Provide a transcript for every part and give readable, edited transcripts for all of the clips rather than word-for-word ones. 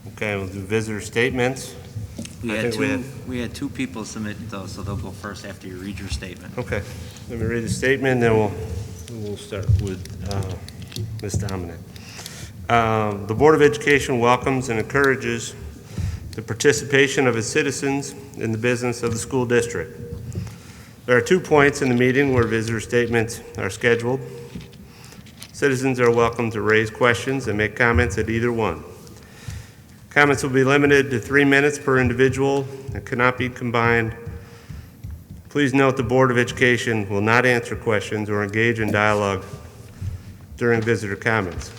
Okay, we'll do visitor statements. We had two people submit those, so they'll go first after you read your statement. Okay, let me read the statement, then we'll start with Ms. Dominic. The Board of Education welcomes and encourages the participation of its citizens in the business of the school district. There are 2 points in the meeting where visitor statements are scheduled. Citizens are welcome to raise questions and make comments at either one. Comments will be limited to 3 minutes per individual and cannot be combined. Please note the Board of Education will not answer questions or engage in dialogue during visitor comments.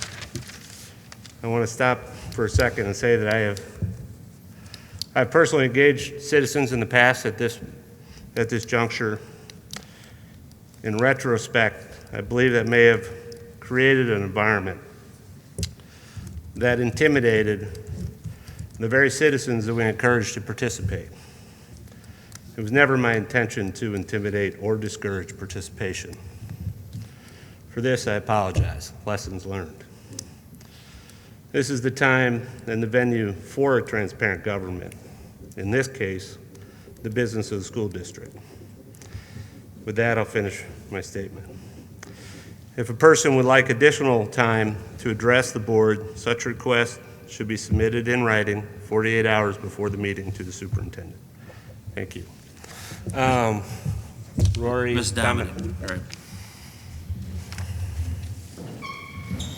I want to stop for a second and say that I've personally engaged citizens in the past at this juncture. In retrospect, I believe that may have created an environment that intimidated the very citizens that we encouraged to participate. It was never my intention to intimidate or discourage participation. For this, I apologize. Lessons learned. This is the time and the venue for a transparent government. In this case, the business of the school district. With that, I'll finish my statement. If a person would like additional time to address the board, such request should be submitted in writing 48 hours before the meeting to the superintendent. Thank you. Rory. Ms. Dominic. All right.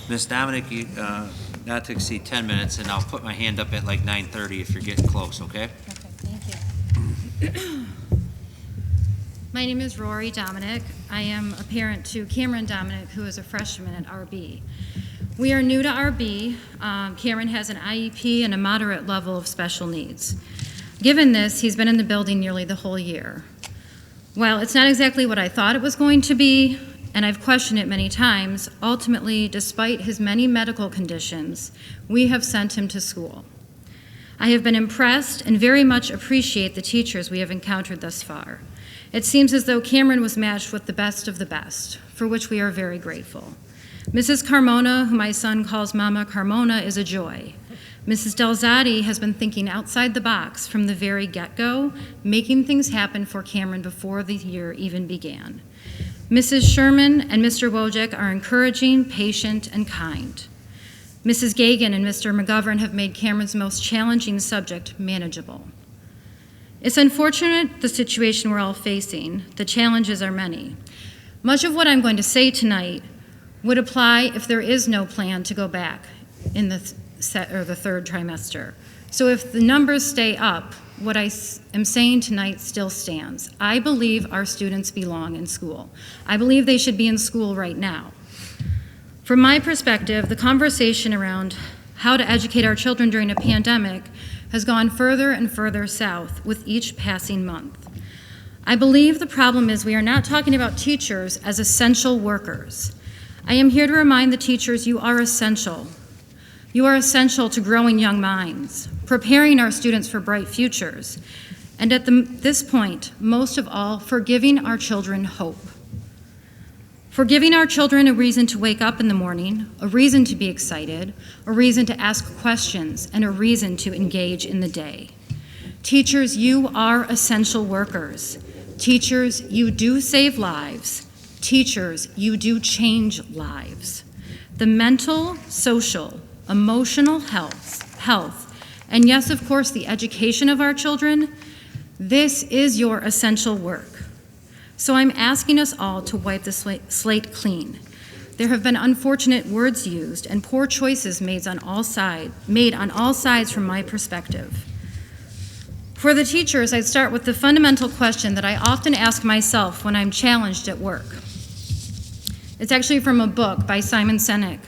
Ms. Dominic, you, not to exceed 10 minutes, and I'll put my hand up at like 9:30 if you're getting close, okay? Okay, thank you. My name is Rory Dominic. I am a parent to Cameron Dominic, who is a freshman at RB. We are new to RB. Cameron has an IEP and a moderate level of special needs. Given this, he's been in the building nearly the whole year. While it's not exactly what I thought it was going to be, and I've questioned it many times, ultimately, despite his many medical conditions, we have sent him to school. I have been impressed and very much appreciate the teachers we have encountered thus far. It seems as though Cameron was matched with the best of the best, for which we are very grateful. Mrs. Carmona, who my son calls Mama Carmona, is a joy. Mrs. Delzati has been thinking outside the box from the very get-go, making things happen for Cameron before the year even began. Mrs. Sherman and Mr. Wojcik are encouraging, patient, and kind. Mrs. Gagan and Mr. McGovern have made Cameron's most challenging subject manageable. It's unfortunate the situation we're all facing. The challenges are many. Much of what I'm going to say tonight would apply if there is no plan to go back in the third trimester. So if the numbers stay up, what I am saying tonight still stands. I believe our students belong in school. I believe they should be in school right now. From my perspective, the conversation around how to educate our children during a pandemic has gone further and further south with each passing month. I believe the problem is we are not talking about teachers as essential workers. I am here to remind the teachers you are essential. You are essential to growing young minds, preparing our students for bright futures, and at this point, most of all, for giving our children hope. For giving our children a reason to wake up in the morning, a reason to be excited, a reason to ask questions, and a reason to engage in the day. Teachers, you are essential workers. Teachers, you do save lives. Teachers, you do change lives. The mental, social, emotional health, and yes, of course, the education of our children, this is your essential work. So I'm asking us all to wipe the slate clean. There have been unfortunate words used and poor choices made on all sides from my perspective. For the teachers, I'd start with the fundamental question that I often ask myself when I'm challenged at work. It's actually from a book by Simon Sinek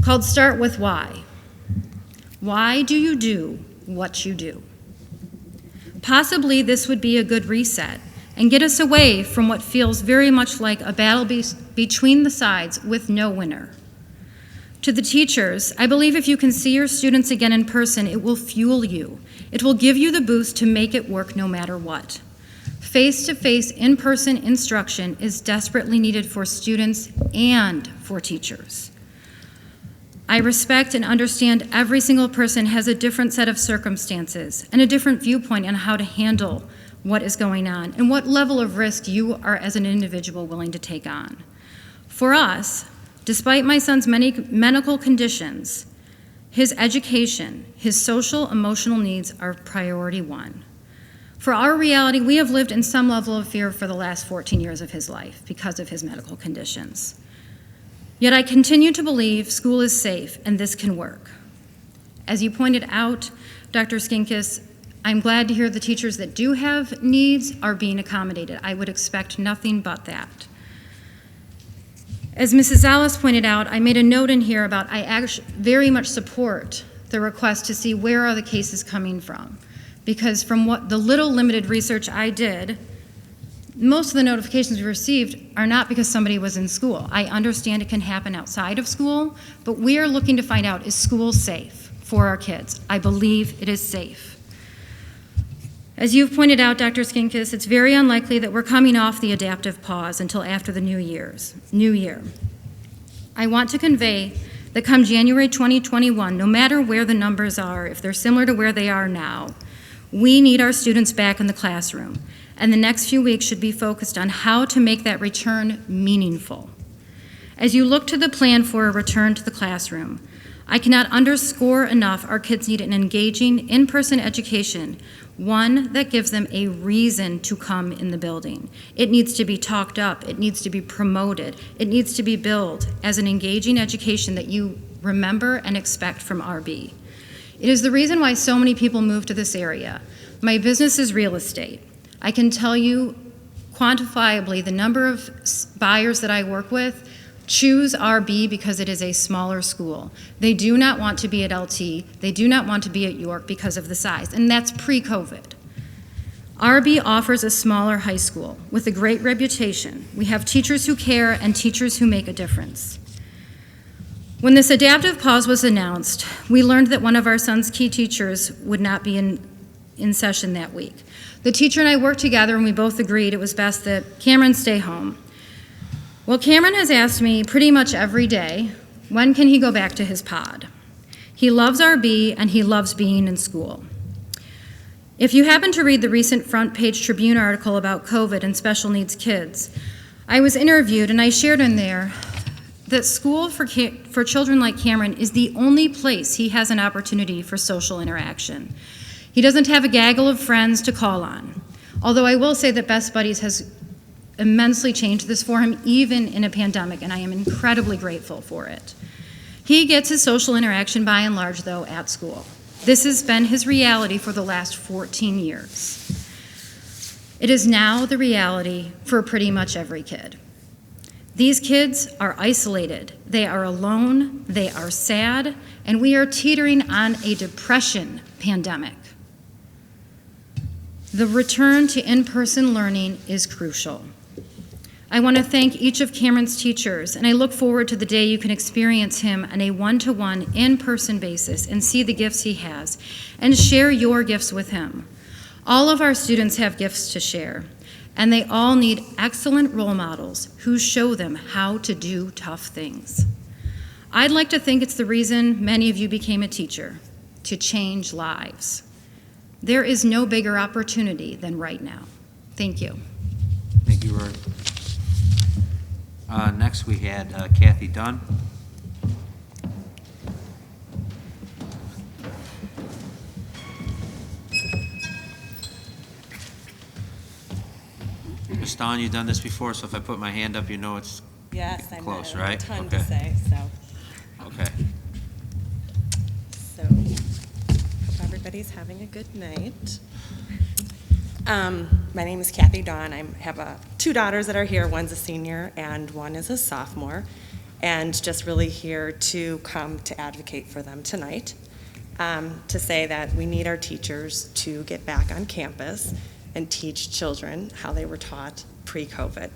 called Start With Why. Why do you do what you do? Possibly this would be a good reset and get us away from what feels very much like a battle between the sides with no winner. To the teachers, I believe if you can see your students again in person, it will fuel you. It will give you the boost to make it work no matter what. Face-to-face, in-person instruction is desperately needed for students and for teachers. I respect and understand every single person has a different set of circumstances and a different viewpoint on how to handle what is going on and what level of risk you are as an individual willing to take on. For us, despite my son's many medical conditions, his education, his social, emotional needs are priority one. For our reality, we have lived in some level of fear for the last 14 years of his life because of his medical conditions. Yet I continue to believe school is safe and this can work. As you pointed out, Dr. Skinkis, I'm glad to hear the teachers that do have needs are being accommodated. I would expect nothing but that. As Mrs. Zales pointed out, I made a note in here about I actually very much support the request to see where are the cases coming from. Because from what the little limited research I did, most of the notifications we received are not because somebody was in school. I understand it can happen outside of school, but we are looking to find out, is school safe for our kids? I believe it is safe. As you've pointed out, Dr. Skinkis, it's very unlikely that we're coming off the adaptive pause until after the new year. I want to convey that come January 2021, no matter where the numbers are, if they're similar to where they are now, we need our students back in the classroom. And the next few weeks should be focused on how to make that return meaningful. As you look to the plan for a return to the classroom, I cannot underscore enough our kids need an engaging in-person education, one that gives them a reason to come in the building. It needs to be talked up, it needs to be promoted, it needs to be billed as an engaging education that you remember and expect from RB. It is the reason why so many people move to this area. My business is real estate. I can tell you quantifiably the number of buyers that I work with choose RB because it is a smaller school. They do not want to be at LT. They do not want to be at York because of the size, and that's pre-COVID. RB offers a smaller high school with a great reputation. We have teachers who care and teachers who make a difference. When this adaptive pause was announced, we learned that one of our son's key teachers would not be in session that week. The teacher and I worked together and we both agreed it was best that Cameron stay home. Well, Cameron has asked me pretty much every day, when can he go back to his pod? He loves RB and he loves being in school. If you happen to read the recent front page Tribune article about COVID and special needs kids, I was interviewed and I shared in there that school for children like Cameron is the only place he has an opportunity for social interaction. He doesn't have a gaggle of friends to call on. Although I will say that Best Buddies has immensely changed this for him, even in a pandemic, and I am incredibly grateful for it. He gets his social interaction by and large, though, at school. This has been his reality for the last 14 years. It is now the reality for pretty much every kid. These kids are isolated, they are alone, they are sad, and we are teetering on a depression pandemic. The return to in-person learning is crucial. I want to thank each of Cameron's teachers, and I look forward to the day you can experience him on a one-to-one, in-person basis and see the gifts he has, and share your gifts with him. All of our students have gifts to share, and they all need excellent role models who show them how to do tough things. I'd like to think it's the reason many of you became a teacher, to change lives. There is no bigger opportunity than right now. Thank you. Thank you, Rory. Next, we had Kathy Dunn. Ms. Dunn, you've done this before, so if I put my hand up, you know it's Yes, I close, know. right? A ton Okay. to say, so okay. hope everybody's having a good night. My name is Kathy Dawn. I have two daughters that are here. One's a senior and one is a sophomore, and just really here to come to advocate for them tonight, to say that we need our teachers to get back on campus and teach children how they were taught pre-COVID.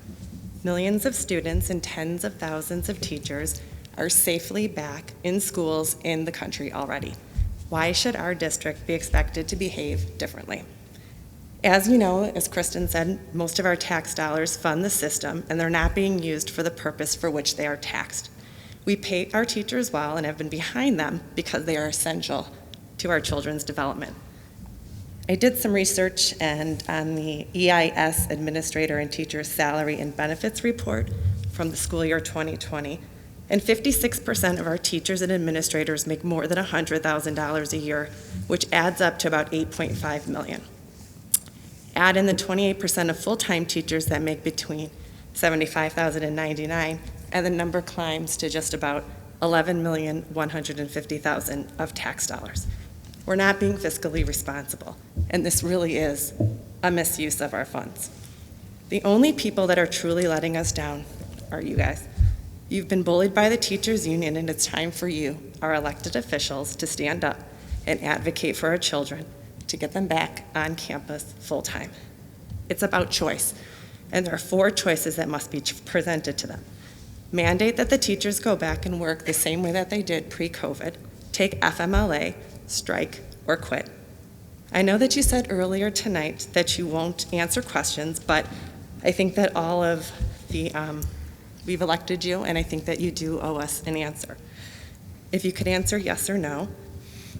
Millions of students and tens of thousands of teachers are safely back in schools in the country already. Why should our district be expected to behave differently? As you know, as Kristen said, most of our tax dollars fund the system, and they're not being used for the purpose for which they are taxed. We pay our teachers well and have been behind them because they are essential to our children's development. I did some research and on the EIS Administrator and Teacher Salary and Benefits Report from the school year 2020, and 56% of our teachers and administrators make more than $100,000 a year, which adds up to about $8.5 million. Add in the 28% of full-time teachers that make between $75,000 and $99,000, and the number climbs to just about $11,150,000 of tax dollars. We're not being fiscally responsible, and this really is a misuse of our funds. The only people that are truly letting us down are you guys. You've been bullied by the teachers union, and it's time for you, our elected officials, to stand up and advocate for our children to get them back on campus full-time. It's about choice, and there are 4 choices that must be presented to them. Mandate that the teachers go back and work the same way that they did pre-COVID, take FMLA, strike, or quit. I know that you said earlier tonight that you won't answer questions, but I think that all of the, we've elected you, and I think that you do owe us an answer. If you could answer yes or no,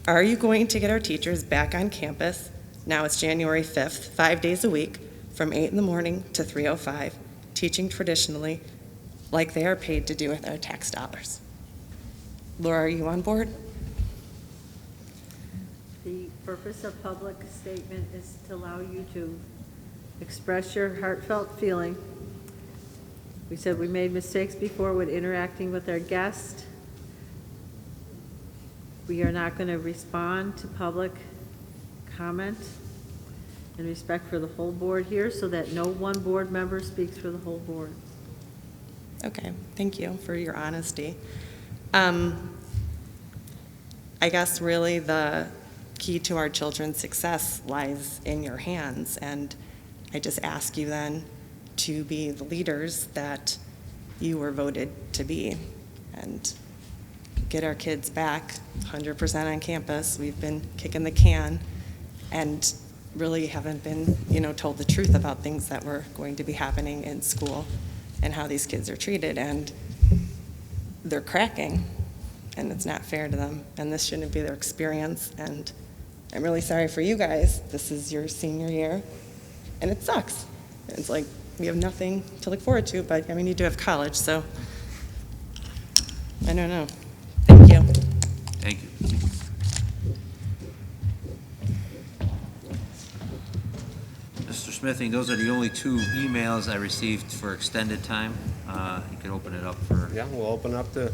are you going to get our teachers back on campus? Now it's January 5th, 5 days a week, from 8 in the morning to 3:05, teaching traditionally like they are paid to do with our tax dollars. Laura, are you on board? The purpose of public statement is to allow you to express your heartfelt feeling. We said we made mistakes before with interacting with our guests. We are not going to respond to public comment in respect for the whole board here, so that no one board member speaks for the whole board. Okay, thank you for your honesty. I guess really the key to our children's success lies in your hands, and I just ask you then to be the leaders that you were voted to be and get our kids back 100% on campus. We've been kicking the can and really haven't been, told the truth about things that were going to be happening in school and how these kids are treated, and they're cracking, and it's not fair to them, and this shouldn't be their experience, and I'm really sorry for you guys. This is your senior year, and it sucks. It's like we have nothing to look forward to, but you do have college, so I don't know. Thank you. Thank you. Mr. Smithing, those are the only 2 emails I received for extended time. You can open it up for... Yeah, we'll open up the,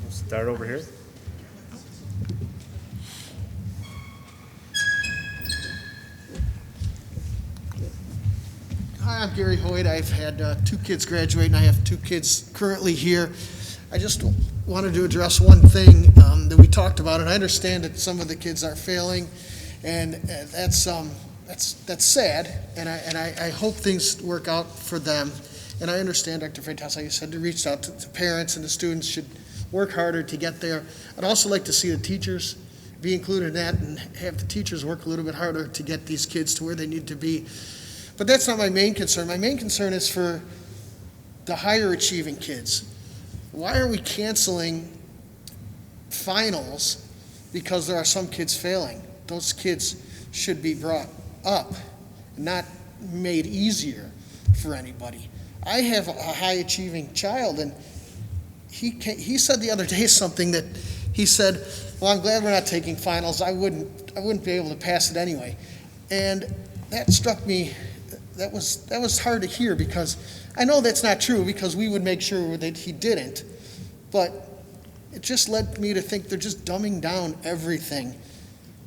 start over here. Hi, I'm Gary Hoyt. I've had 2 kids graduate, and I have 2 kids currently here. I just wanted to address one thing that we talked about, and I understand that some of the kids are failing, and that's sad, and I hope things work out for them. And I understand, Dr. Freitas, like you said, to reach out to parents, and the students should work harder to get there. I'd also like to see the teachers be included in that and have the teachers work a little bit harder to get these kids to where they need to be. But that's not my main concern. My main concern is for the higher achieving kids. Why are we canceling finals because there are some kids failing? Those kids should be brought up, not made easier for anybody. I have a high achieving child, and he said the other day something that he said, well, I'm glad we're not taking finals. I wouldn't be able to pass it anyway. And that struck me. That was hard to hear, because I know that's not true, because we would make sure that he didn't. But it just led me to think they're just dumbing down everything.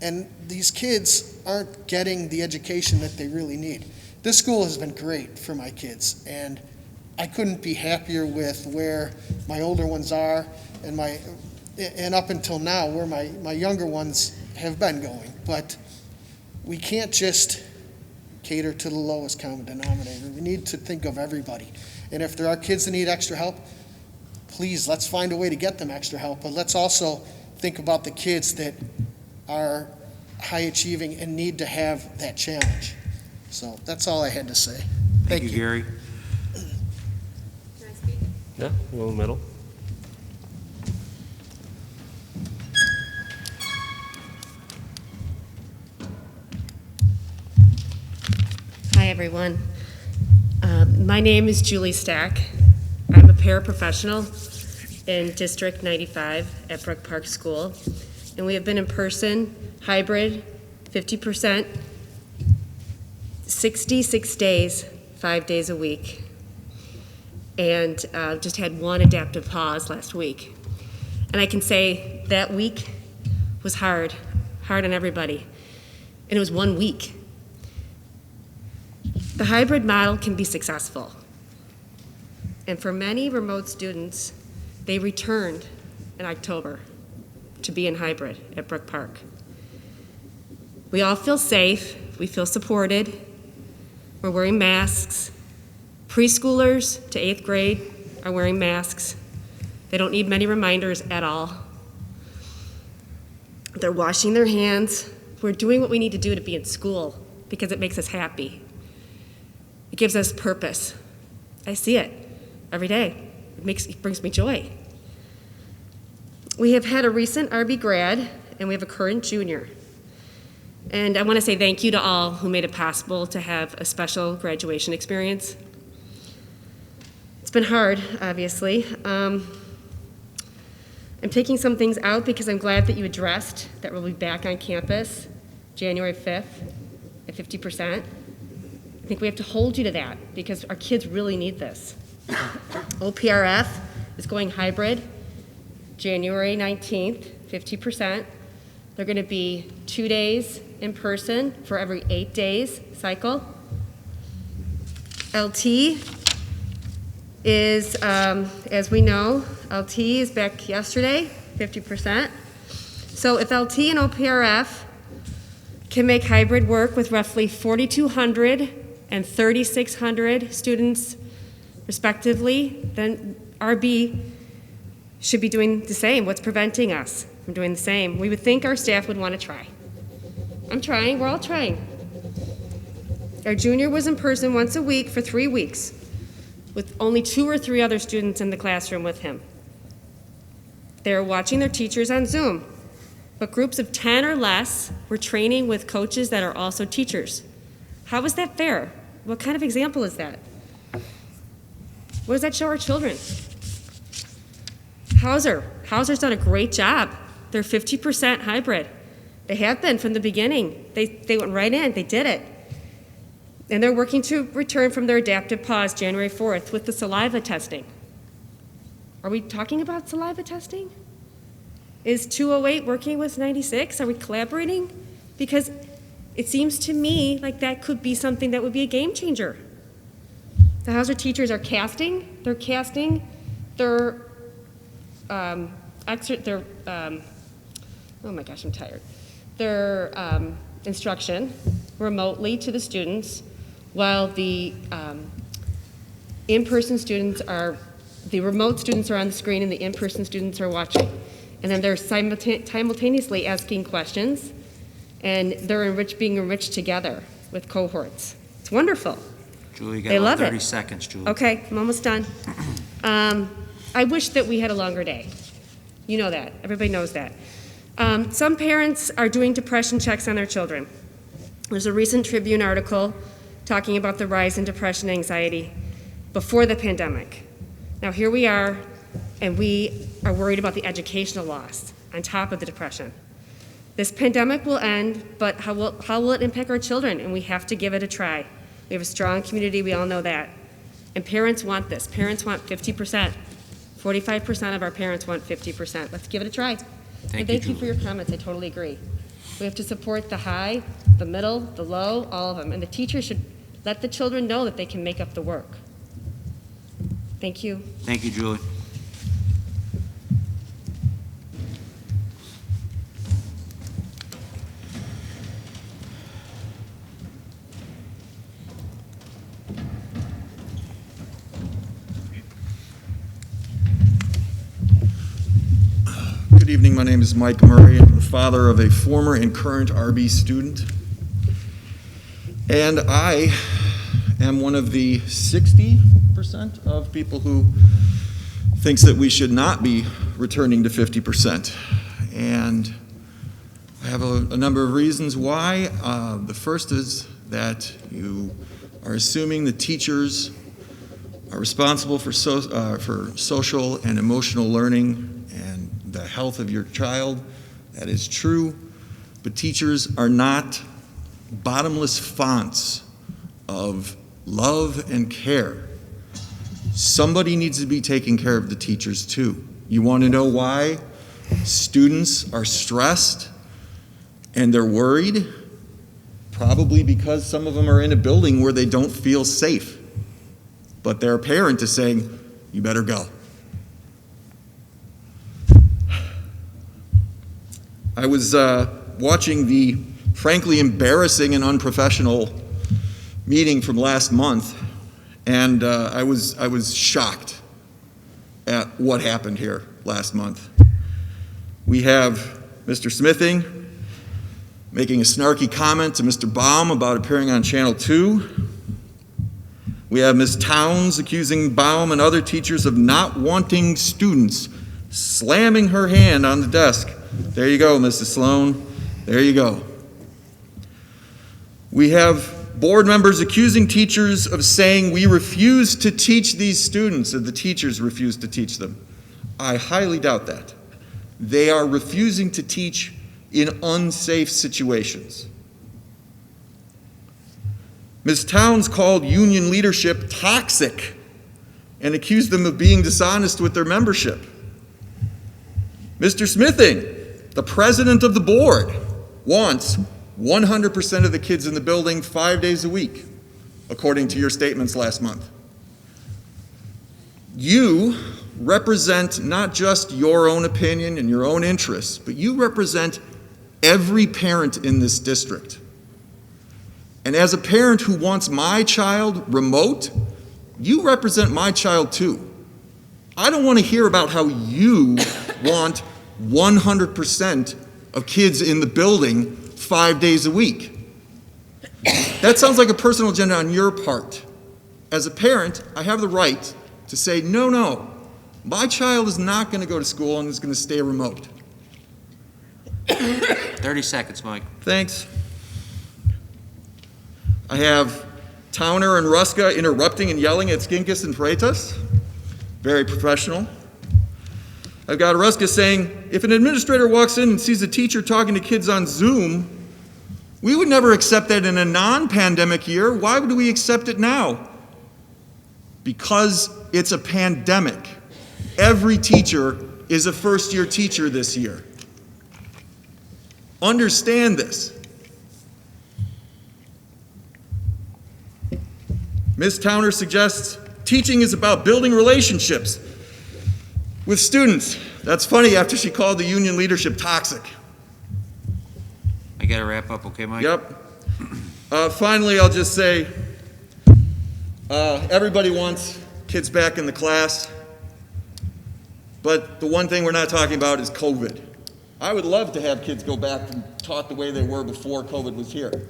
And these kids aren't getting the education that they really need. This school has been great for my kids, and I couldn't be happier with where my older ones are and up until now where my younger ones have been going. But we can't just cater to the lowest common denominator. We need to think of everybody. And if there are kids that need extra help, please, let's find a way to get them extra help. But let's also think about the kids that are high achieving and need to have that challenge. So that's all I had to say. Thank you, Gary. Can I speak? Yeah, a little middle. Hi, everyone. My name is Julie Stack. I'm a paraprofessional in District 95 at Brook Park School, and we have been in person, hybrid, 50%, 66 days, 5 days a week, and just had one adaptive pause last week. And I can say that week was hard on everybody, and it was 1 week. The hybrid model can be successful. And for many remote students, they returned in October to be in hybrid at Brook Park. We all feel safe, we feel supported, we're wearing masks. Preschoolers to 8th grade are wearing masks. They don't need many reminders at all. They're washing their hands. We're doing what we need to do to be in school because it makes us happy. It gives us purpose. I see it every day. It brings me joy. We have had a recent RB grad, and we have a current junior. And I want to say thank you to all who made it possible to have a special graduation experience. It's been hard, obviously. I'm taking some things out because I'm glad that you addressed that we'll be back on campus January 5th at 50%. I think we have to hold you to that because our kids really need this. OPRF is going hybrid January 19th, 50%. They're going to be 2 days in person for every 8 days cycle. LT is, as we know, LT is back yesterday, 50%. So if LT and OPRF can make hybrid work with roughly 4,200 and 3,600 students respectively, then RB should be doing the same. What's preventing us from doing the same? We would think our staff would want to try. I'm trying, we're all trying. Our junior was in person once a week for 3 weeks with only 2 or 3 other students in the classroom with him. They're watching their teachers on Zoom, but groups of 10 or less were training with coaches that are also teachers. How is that fair? What kind of example is that? What does that show our children? Hauser's done a great job. They're 50% hybrid. They have been from the beginning. They went right in, they did it. And they're working to return from their adaptive pause January 4th with the saliva testing. Are we talking about saliva testing? Is 208 working with 96? Are we collaborating? Because it seems to me like that could be something that would be a game changer. The Hauser teachers are casting their instruction remotely to the students, while the in-person students the remote students are on the screen and the in-person students are watching. And then they're simultaneously asking questions, and they're being enriched together with cohorts. It's wonderful. Julie, you They got love about 30 it. seconds, Julie. Okay, I'm almost done. I wish that we had a longer day. You know that. Everybody knows that. Some parents are doing depression checks on their children. There's a recent Tribune article talking about the rise in depression and anxiety before the pandemic. Now here we are, and we are worried about the educational loss on top of the depression. This pandemic will end, but how will it impact our children? And we have to give it a try. We have a strong community, we all know that. And parents want this. Parents want 50%. 45% of our parents want 50%. Let's give it a try. Thank you for your comments, I totally agree. We have to support the high, the middle, the low, all of them. And the teachers should let the children know that they can make up the work. Thank you. Thank you, Julie. Good evening, my name is Mike Murray. I'm the father of a former and current RB student. And I am one of the 60% of people who thinks that we should not be returning to 50%. And I have a number of reasons why. The first is that you are assuming the teachers are responsible for social and emotional learning and the health of your child. That is true, but teachers are not bottomless fonts of love and care. Somebody needs to be taking care of the teachers too. You want to know why students are stressed and they're worried? Probably because some of them are in a building where they don't feel safe. But their parent is saying, you better go. I was watching the frankly embarrassing and unprofessional meeting from last month, and I was shocked at what happened here last month. We have Mr. Smithing making a snarky comment to Mr. Baum about appearing on Channel 2. We have Ms. Towns accusing Baum and other teachers of not wanting students, slamming her hand on the desk. There you go, Mrs. Sloan. There you go. We have board members accusing teachers of saying we refuse to teach these students, or the teachers refuse to teach them. I highly doubt that. They are refusing to teach in unsafe situations. Ms. Towns called union leadership toxic and accused them of being dishonest with their membership. Mr. Smithing, the president of the board, wants 100% of the kids in the building 5 days a week, according to your statements last month. You represent not just your own opinion and your own interests, but you represent every parent in this district. And as a parent who wants my child remote, you represent my child too. I don't want to hear about how you want 100% of kids in the building 5 days a week. That sounds like a personal agenda on your part. As a parent, I have the right to say, no, my child is not going to go to school and is going to stay remote. 30 seconds, Mike. Thanks. I have Towner and Ruska interrupting and yelling at Skinkis and Freitas. Very professional. I've got Ruska saying, if an administrator walks in and sees a teacher talking to kids on Zoom, we would never accept that in a non-pandemic year. Why would we accept it now? Because it's a pandemic. Every teacher is a first-year teacher this year. Understand this. Ms. Towner suggests teaching is about building relationships with students. That's funny after she called the union leadership toxic. I gotta wrap up, okay, Mike? Yep. Finally, I'll just say, everybody wants kids back in the class, but the one thing we're not talking about is COVID. I would love to have kids go back and taught the way they were before COVID was here.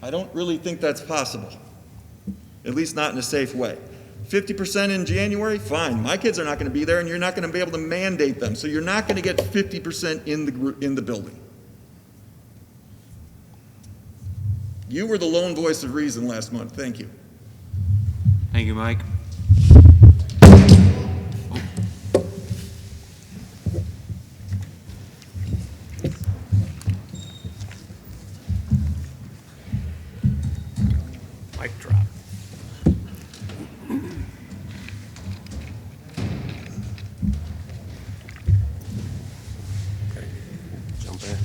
I don't really think that's possible, at least not in a safe way. 50% in January, fine. My kids are not going to be there, and you're not going to be able to mandate them, so you're not going to get 50% in the building. You were the lone voice of reason last month. Thank you. Thank you, Mike. Mic drop. Okay, jump in.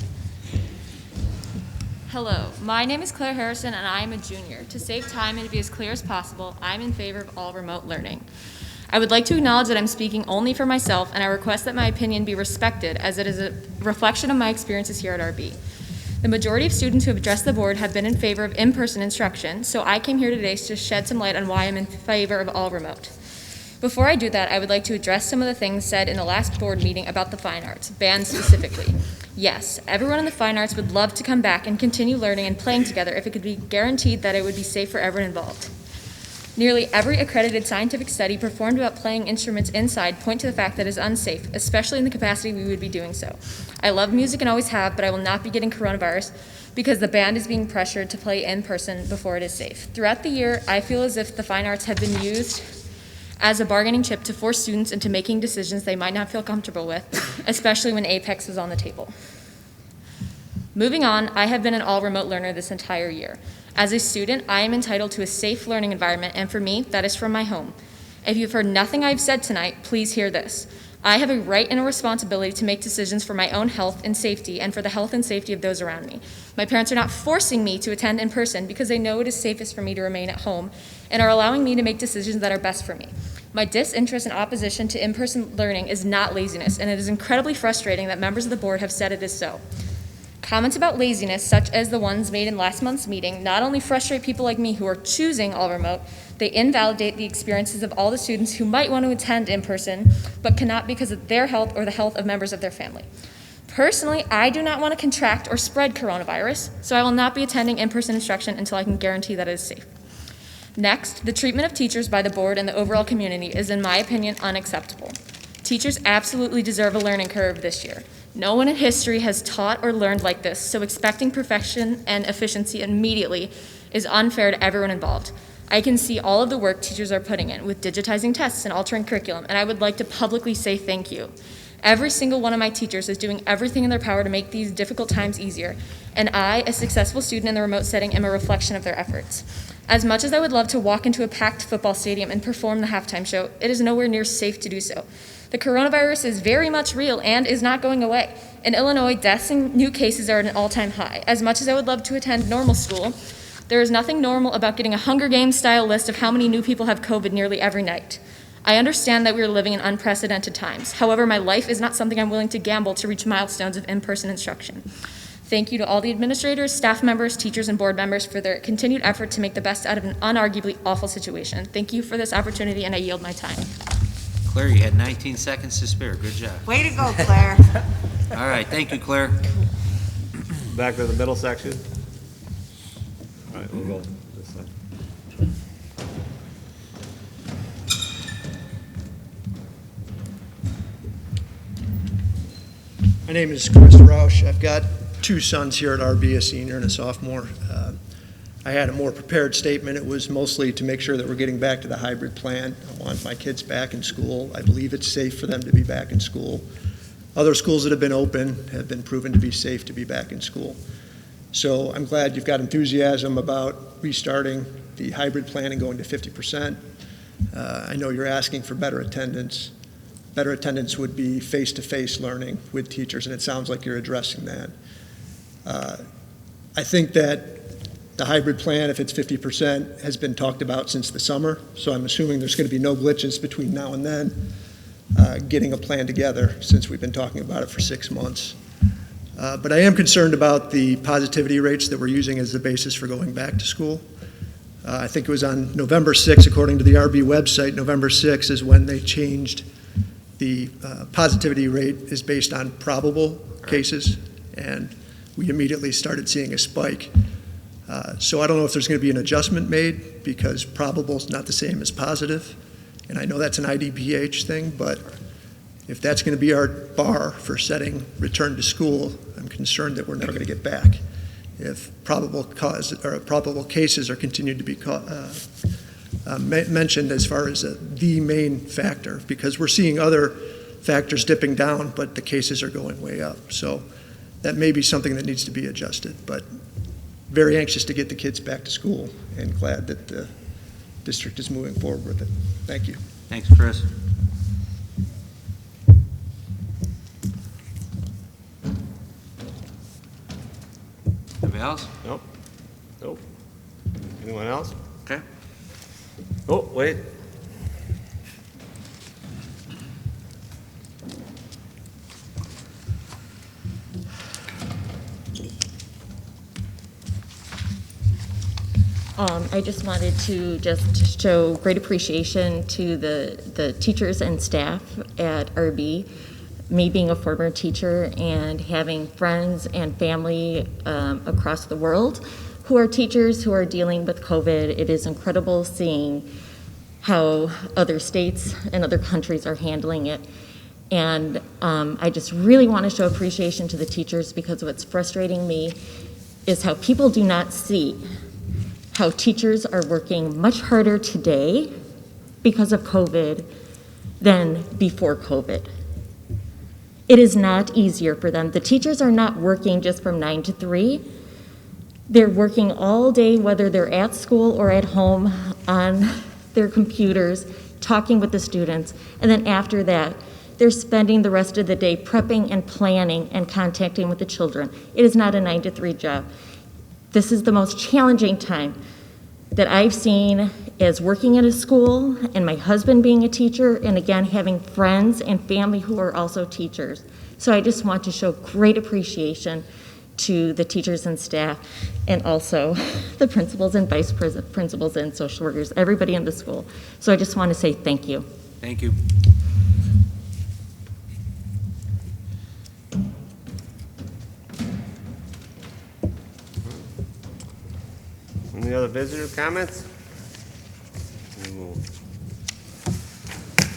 Hello, my name is Claire Harrison and I am a junior. To save time and to be as clear as possible, I'm in favor of all remote learning. I would like to acknowledge that I'm speaking only for myself, and I request that my opinion be respected as it is a reflection of my experiences here at RB. The majority of students who have addressed the board have been in favor of in-person instruction, so I came here today to shed some light on why I'm in favor of all remote. Before I do that, I would like to address some of the things said in the last board meeting about the fine arts, band specifically. Yes, everyone in the fine arts would love to come back and continue learning and playing together if it could be guaranteed that it would be safe for everyone involved. Nearly every accredited scientific study performed about playing instruments inside point to the fact that it is unsafe, especially in the capacity we would be doing so. I love music and always have, but I will not be getting coronavirus because the band is being pressured to play in person before it is safe. Throughout the year, I feel as if the fine arts have been used as a bargaining chip to force students into making decisions they might not feel comfortable with, especially when Apex was on the table. Moving on, I have been an all-remote learner this entire year. As a student, I am entitled to a safe learning environment, and for me, that is from my home. If you've heard nothing I've said tonight, please hear this. I have a right and a responsibility to make decisions for my own health and safety and for the health and safety of those around me. My parents are not forcing me to attend in person because they know it is safest for me to remain at home and are allowing me to make decisions that are best for me. My disinterest and opposition to in-person learning is not laziness, and it is incredibly frustrating that members of the board have said it is so. Comments about laziness, such as the ones made in last month's meeting, not only frustrate people like me who are choosing all remote, they invalidate the experiences of all the students who might want to attend in person, but cannot because of their health or the health of members of their family. Personally, I do not want to contract or spread coronavirus, so I will not be attending in-person instruction until I can guarantee that it is safe. Next, the treatment of teachers by the board and the overall community is, in my opinion, unacceptable. Teachers absolutely deserve a learning curve this year. No one in history has taught or learned like this, so expecting perfection and efficiency immediately is unfair to everyone involved. I can see all of the work teachers are putting in with digitizing tests and altering curriculum, and I would like to publicly say thank you. Every single one of my teachers is doing everything in their power to make these difficult times easier, and I, a successful student in the remote setting, am a reflection of their efforts. As much as I would love to walk into a packed football stadium and perform the halftime show, it is nowhere near safe to do so. The coronavirus is very much real and is not going away. In Illinois, deaths and new cases are at an all-time high. As much as I would love to attend normal school, there is nothing normal about getting a Hunger Games-style list of how many new people have COVID nearly every night. I understand that we are living in unprecedented times. However, my life is not something I'm willing to gamble to reach milestones of in-person instruction. Thank you to all the administrators, staff members, teachers, and board members for their continued effort to make the best out of an unarguably awful situation. Thank you for this opportunity, and I yield my time. Claire, you had 19 seconds to spare. Good job. Way to go, Claire. All right, thank you, Claire. Back to the middle section. All right, we'll go this side. My name is Chris Roush. I've got two sons here at RB, a senior and a sophomore. I had a more prepared statement. It was mostly to make sure that we're getting back to the hybrid plan. I want my kids back in school. I believe it's safe for them to be back in school. Other schools that have been open have been proven to be safe to be back in school. So I'm glad you've got enthusiasm about restarting the hybrid plan and going to 50%. I know you're asking for better attendance. Better attendance would be face-to-face learning with teachers, and it sounds like you're addressing that. I think that the hybrid plan, if it's 50%, has been talked about since the summer, so I'm assuming there's going to be no glitches between now and then getting a plan together, since we've been talking about it for 6 months. But I am concerned about the positivity rates that we're using as the basis for going back to school. I think it was on November 6th, according to the RB website, November 6th is when they changed the positivity rate is based on probable cases, and we immediately started seeing a spike. So I don't know if there's going to be an adjustment made because probable is not the same as positive. And I know that's an IDPH thing, but if that's going to be our bar for setting return to school, I'm concerned that we're never going to get back. If probable cases are continued to be mentioned as far as the main factor, because we're seeing other factors dipping down, but the cases are going way up. So that may be something that needs to be adjusted, but very anxious to get the kids back to school and glad that the district is moving forward with it. Thank you. Thanks, Chris. Anybody else? Nope. Nope. Anyone else? Okay. Oh, wait. I just wanted to just show great appreciation to the teachers and staff at RB. Me being a former teacher and having friends and family across the world who are teachers who are dealing with COVID, it is incredible seeing how other states and other countries are handling it. And I just really want to show appreciation to the teachers, because what's frustrating me is how people do not see how teachers are working much harder today because of COVID than before COVID. It is not easier for them. The teachers are not working just from 9 to 3. They're working all day, whether they're at school or at home on their computers, talking with the students, and then after that, they're spending the rest of the day prepping and planning and contacting with the children. It is not a 9 to 3 job. This is the most challenging time that I've seen as working at a school, and my husband being a teacher, and again, having friends and family who are also teachers. So I just want to show great appreciation to the teachers and staff, and also the principals and vice principals and social workers, everybody in the school. So I just want to say thank you. Thank you. Any other visitor comments?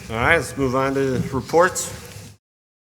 All right, let's move on to reports.